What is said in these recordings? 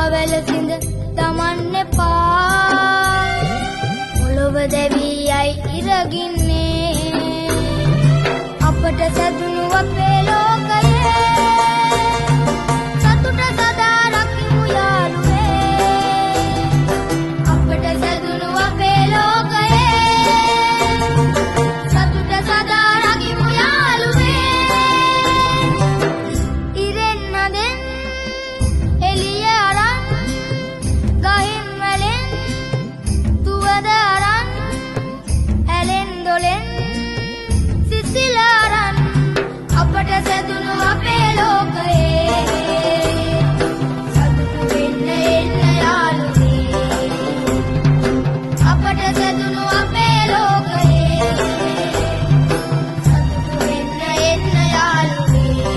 අහවැල සිඳ දමන්න එපා පොළොව දැවී යයි ඉරගින්නේ අපට සැදුණු අපේ ලෝකයේ සතුට සදා රකිමු යාළුවේ අපට සැදුණු අපේ ලෝකයේ සතුට සදා රකිමු යාළුවේ ඉරෙන් නදෙන් එළිය අරන් ගහින් වලින් තුවද අරන් ඇලෙන් දොලෙන් සිසිල අරන් අපට සැදුණු අපේ ලෝකයේ සතුටු වෙන්න එන්න යාළුවේ අපට සැදුණු අපේ ලෝකයේ සතුටු වෙන්න එන්න යාළුවේ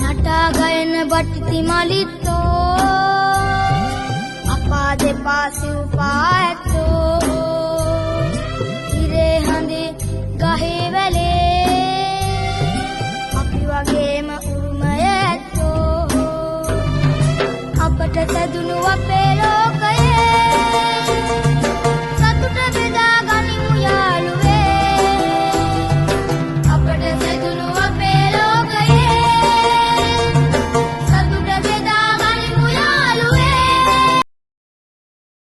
නටා ගයන බටිති මලිත්තෝ අපා දෙපා සිව්පා ඇත්තෝ ඉරේ හඳේ ගහේ වැලේ අපි වගේම උරුමය ඇත්තෝ අපට සැදුණු අපේ